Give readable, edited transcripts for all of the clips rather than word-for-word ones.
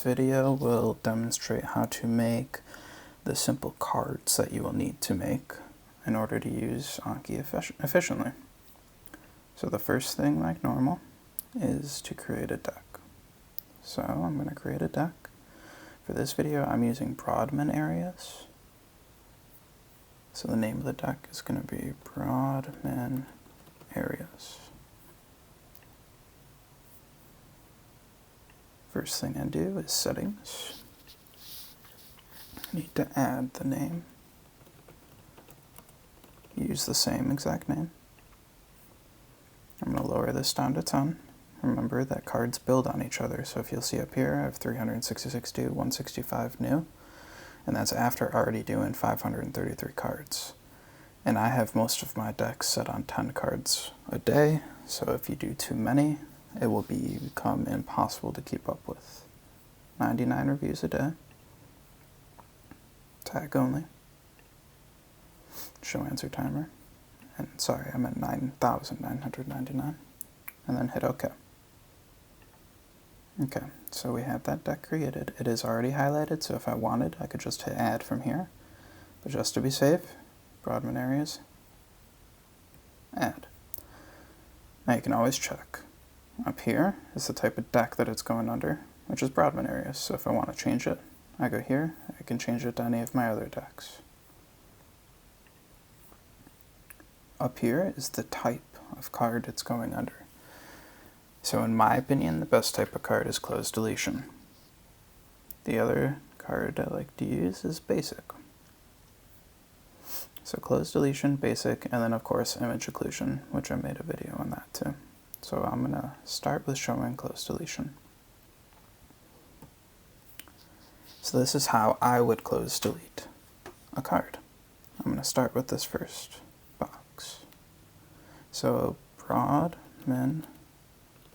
video will demonstrate how to make the simple cards that you will need to make in order to use Anki efficiently. So the first thing, like normal, is to create a deck. So I'm going to create a deck. For this video, I'm using Broadman areas. So the name of the deck is going to be Broadman areas. First thing I do is settings. I need to add the name. Use the same exact name. I'm going to lower this down to 10. Remember that cards build on each other, so if you'll see up here, I have 366 due, 165 new, and that's after already doing 533 cards. And I have most of my decks set on 10 cards a day, so if you do too many, it will become impossible to keep up with. 99 reviews a day. Tag only. Show answer timer. And sorry, I'm at 9,999. And then hit OK. Okay, so we have that deck created. It is already highlighted, so if I wanted, I could just hit add from here. But just to be safe, Broadman areas, add. Now you can always check. Up here is the type of deck that it's going under, which is Broadman areas. So if I want to change it, I go here, I can change it to any of my other decks. Up here is the type of card it's going under. So in my opinion, the best type of card is cloze-deletion. The other card I like to use is basic. So cloze-deletion, basic, and then of course image occlusion, which I made a video on that too. So I'm going to start with showing cloze-deletion. So this is how I would cloze-delete a card. I'm going to start with this first box. So Broadman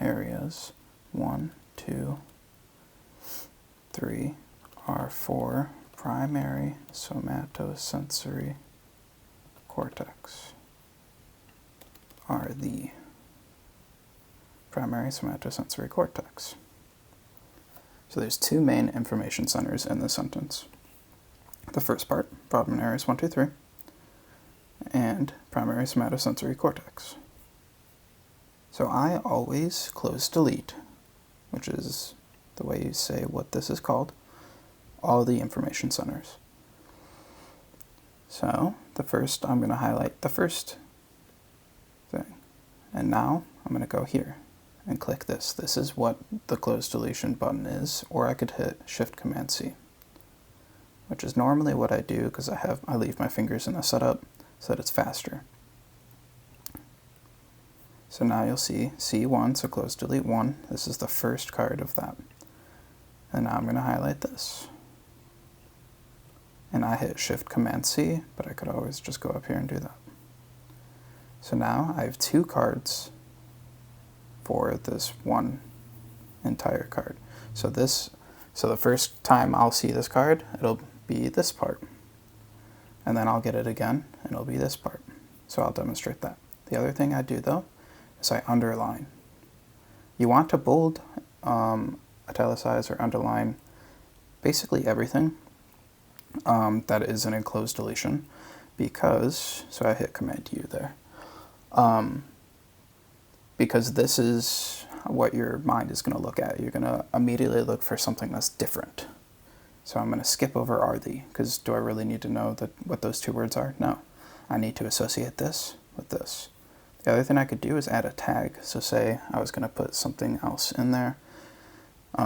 areas 1, 2, 3 are for primary somatosensory cortex. Are the primary somatosensory cortex. So there's two main information centers in this sentence. The first part, Broadman areas 1, 2, 3, and primary somatosensory cortex. So I always cloze-delete, which is the way you say what this is called, all the information centers. So the first, I'm going to highlight the first thing. And now I'm going to go here and click this. This is what the cloze-deletion button is, or I could hit Shift-Command-C, which is normally what I do because I leave my fingers in the setup so that it's faster. So now you'll see C1, so cloze-delete 1. This is the first card of that. And now I'm going to highlight this. And I hit Shift-Command-C, but I could always just go up here and do that. So now I have two cards for this one entire card. So the first time I'll see this card, it'll be this part. And then I'll get it again, and it'll be this part. So I'll demonstrate that. The other thing I do, though, is I underline. You want to bold, italicize, or underline basically everything that is in a cloze-deletion, because, so I hit Command-U there, because this is what your mind is going to look at. You're going to immediately look for something that's different. So I'm going to skip over are the, because do I really need to know what those two words are? No. I need to associate this with this. The other thing I could do is add a tag. So say I was going to put something else in there.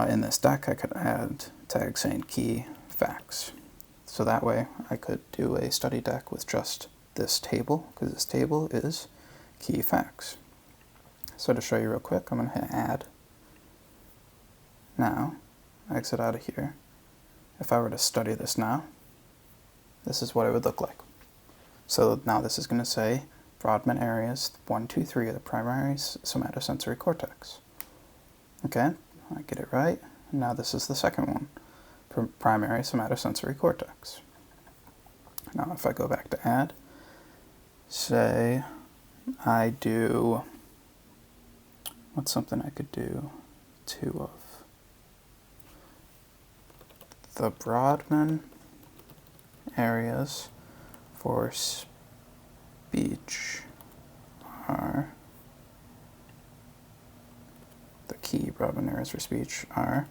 In this deck, I could add tag saying key facts. So that way I could do a study deck with just this table, because this table is key facts. So to show you real quick, I'm going to hit add. Now, exit out of here. If I were to study this now, this is what it would look like. So now this is going to say Broadman areas 1, 2, 3 are the primary somatosensory cortex. Okay, I get it right. Now this is the second one, primary somatosensory cortex. Now if I go back to add, say I do, what's something I could do 2 of? the Brodmann areas for speech are, the key Brodmann areas for speech are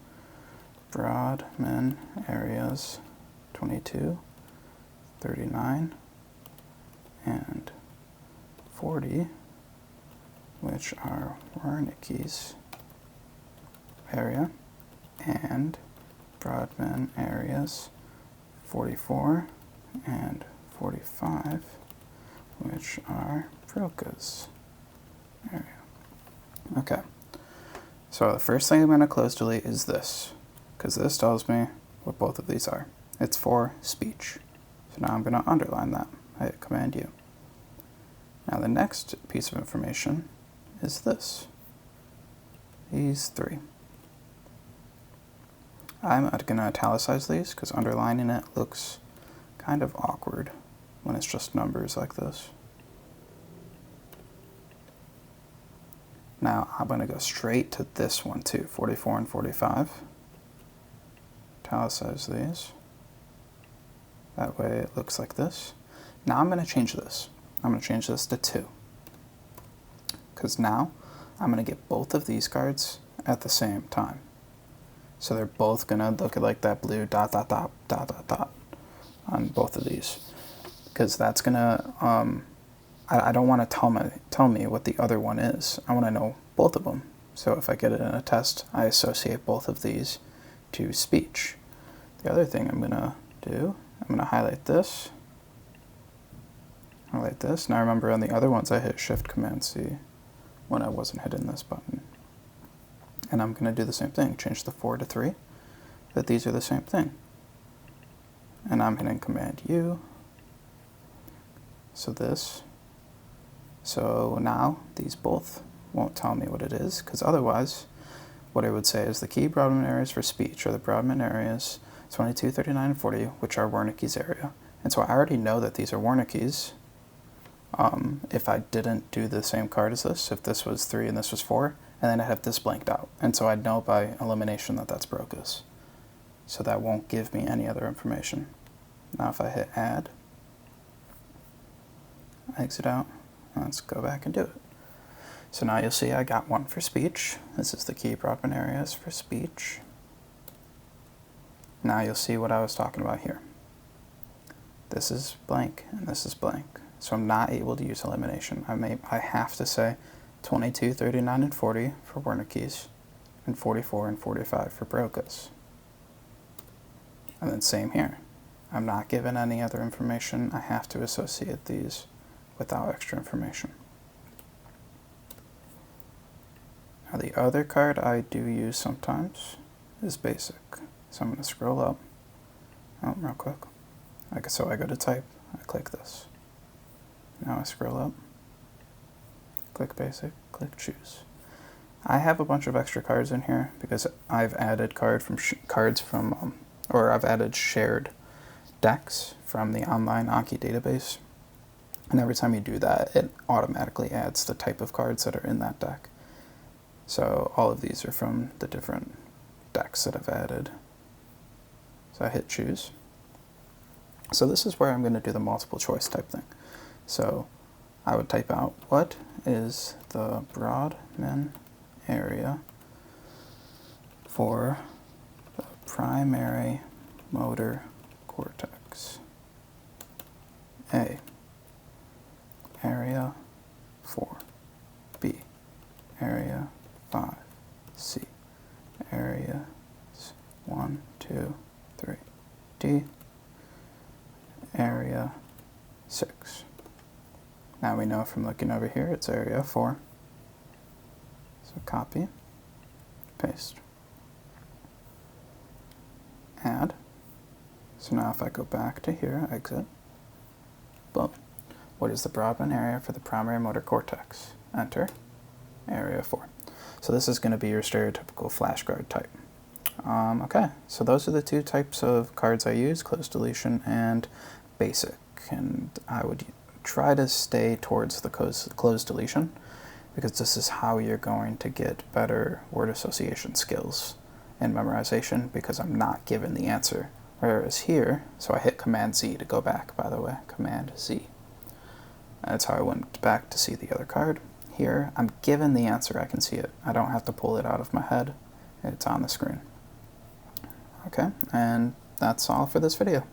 Brodmann areas 22, 39, and 40, which are Wernicke's area, and Brodmann areas 44 and 45, which are Broca's area. Okay, so the first thing I'm going to close delete is this, because this tells me what both of these are. It's for speech. So now I'm going to underline that. I hit Command U. Now the next piece of information is this. These three. I'm going to italicize these because underlining it looks kind of awkward when it's just numbers like this. Now I'm going to go straight to this one too, 44 and 45. Italicize these. That way it looks like this. Now I'm going to change this. I'm going to change this to 2. Because now I'm going to get both of these cards at the same time. So they're both going to look like that blue dot, dot, dot, dot, dot, dot on both of these. Because that's going to, I don't want to tell me what the other one is. I want to know both of them. So if I get it in a test, I associate both of these to speech. The other thing I'm going to do, I'm going to highlight this. Highlight this. Now remember on the other ones I hit Shift Command C when I wasn't hitting this button. And I'm going to do the same thing, change the 4 to 3, that these are the same thing. And I'm hitting Command U. So this. So now these both won't tell me what it is, because otherwise what I would say is the key Brodmann areas for speech are the Brodmann areas 22, 39, and 40, which are Wernicke's area. And so I already know that these are Wernicke's. If I didn't do the same card as this, if this was 3 and this was 4, and then I have this blanked out. And so I'd know by elimination that that's Broca's. So that won't give me any other information. Now if I hit Add, exit out, let's go back and do it. So now you'll see I got one for speech. This is the key Brodmann areas for speech. Now you'll see what I was talking about here. This is blank and this is blank. So I'm not able to use elimination. I have to say 22, 39, and 40 for Wernicke's, and 44 and 45 for Broca's. And then same here. I'm not given any other information. I have to associate these without extra information. Now the other card I do use sometimes is basic. So I'm going to scroll up, real quick. So I go to type, I click this. Now I scroll up, click basic, click choose. I have a bunch of extra cards in here because I've added I've added shared decks from the online Anki database. And every time you do that, it automatically adds the type of cards that are in that deck. So all of these are from the different decks that I've added. So I hit choose. So this is where I'm going to do the multiple choice type thing. So I would type out, what is the Brodmann area for the primary motor cortex? A, area 4, B, area 5, C, area 1, 2, 3, D, area 6. Now we know from looking over here it's area 4. So copy, paste, add. So now if I go back to here, exit, boom. What is the Brodmann area for the primary motor cortex? Enter, area 4. So this is going to be your stereotypical flashcard type. Okay, so those are the two types of cards I use, cloze-deletion and basic. And I would try to stay towards the cloze-deletion because this is how you're going to get better word association skills in memorization because I'm not given the answer. Whereas here, so I hit Command Z to go back, by the way, Command Z. That's how I went back to see the other card. Here, I'm given the answer, I can see it. I don't have to pull it out of my head. It's on the screen. Okay, and that's all for this video.